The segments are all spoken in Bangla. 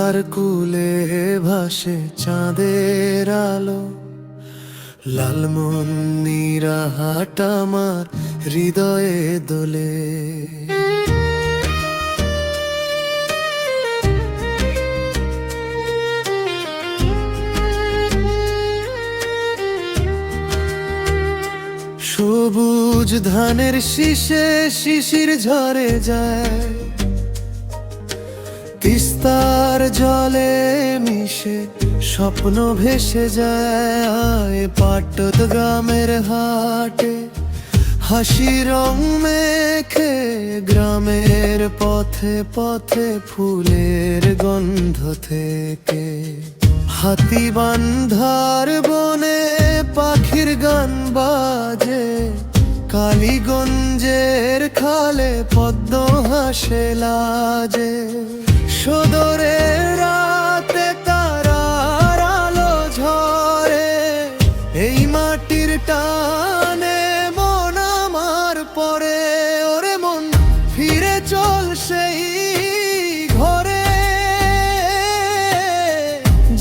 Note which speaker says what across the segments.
Speaker 1: তিস্তার কূলে ভাসে চাঁদের আলো, লালমনিরা হাট আমার হৃদয়ে দোলে। সবুজ ধানের শীষে শিশির ঝরে যায়, তিস্তার জলে মিশে স্বপ্ন ভেসে যায়। পাটত গ্রামের হাটে হাসি রং মেখে, গ্রামের পথে পথে ফুলের গন্ধ থেকে। হাতি বান্ধার বনে পাখির গান বাজে, কালীগঞ্জের খালে পদ্ম হাসে লাজে। সদরের রাতে তারার আলো ঝরে, এই মাটির টানে মন আমার পড়ে। ওরে মন ফিরে চল সেই ঘরে,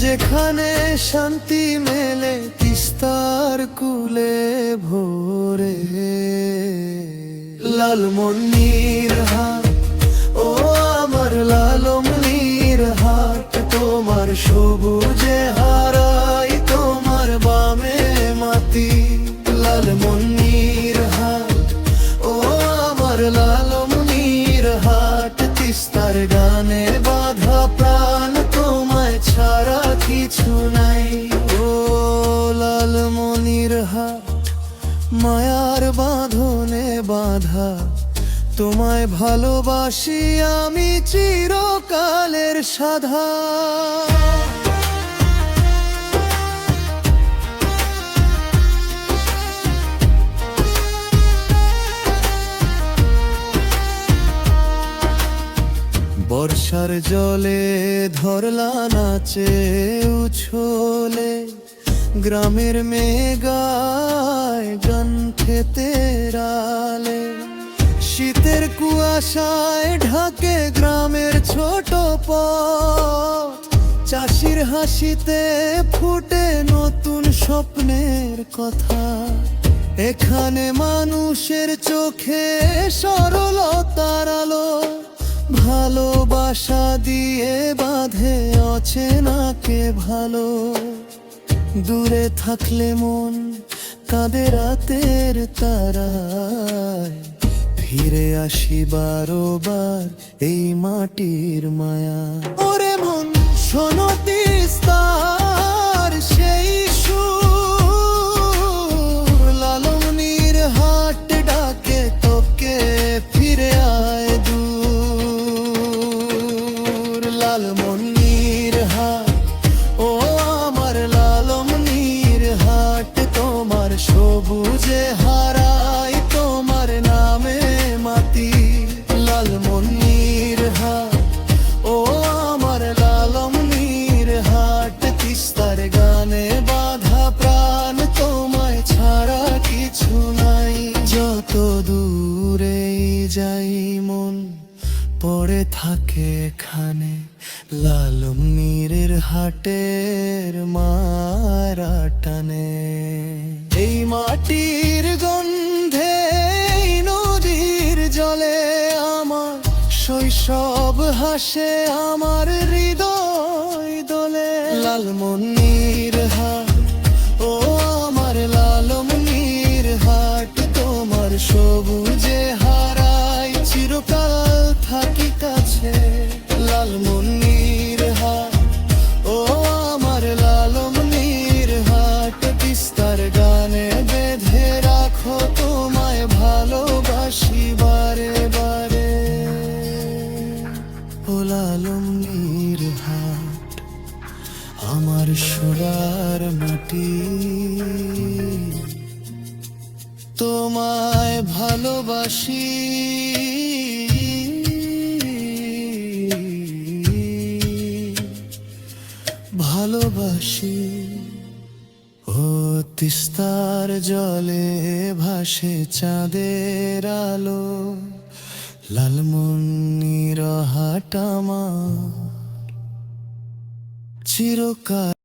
Speaker 1: যেখানে শান্তি মেলে তিস্তার কূলে ভোরে। লালমনির হাট, ও আমার লালমনির হাট, তোমার সবুজে হারাই তোমার বামে মাটি। লালমনির হাট, ও আমার লালমনির হাট, তিস্তার গানে বাঁধা প্রাণ, তোমায় ছাড়া কিছু নাই। ও লালমনির হাট, মায়ার বাঁধনে বাঁধা, তোমায় ভালোবাসি আমি চিরকালের সাধা। বর্ষার জলে ধরলা নাচে উছলে, গ্রামের মেয়ে গায় গান খেতের আলে। শীতের কুয়াশায় ঢাকে গ্রামের ছোট পথ, চাষির হাসিতে ফুটে নতুন স্বপ্নের কথা। এখানে মানুষের চোখে সরলতার আলো, ভালোবাসা দিয়ে বাঁধে অচেনাকে ভালো। দূরে থাকলে মন কাঁদে রাতের তারায়, ফিরে আসি বারবার এই মাটির মায়া। ওরে মন শোনো তিস্তার সেই সুর, লালমনির হাট ডাকে তোকে ফিরে আয় দূর। লালমনির হাট, ও আমার লালমনির হাট, তোমার সবুজে হারাই তোমার নামে মাটি। লালমনির হাট, ও আমার লালমনির হাট, তিস্তার গানে বাঁধা প্রাণ, তোমায় ছাড়া কিছু নাই। যত দূরেই যাই মন পড়ে থাকে এখানে, লালমনিরের হাটের মারা টানে। এই মাটির গন্ধে, এই নদীর জলে আমার শৈশব হাসে, আমার হৃদয় দোলে। লালমনির হাট, ও আমার লালমনির হাট, তোমার সবুজে হারাই চিরকাল থাকি কাছে। লালমনির হাট, ও আমার লালমনির হাট, তিস্তার গানে বেঁধে রাখো তোমায় ভালোবাসি বারে বারে। ও লালমনির হাট, আমার সোনার মাটি, তোমায় ভালোবাসি ভালোবাসি। ও তিস্তার জলে ভাসে চাঁদের আলো, লালমনির হাট আমার চিরকাল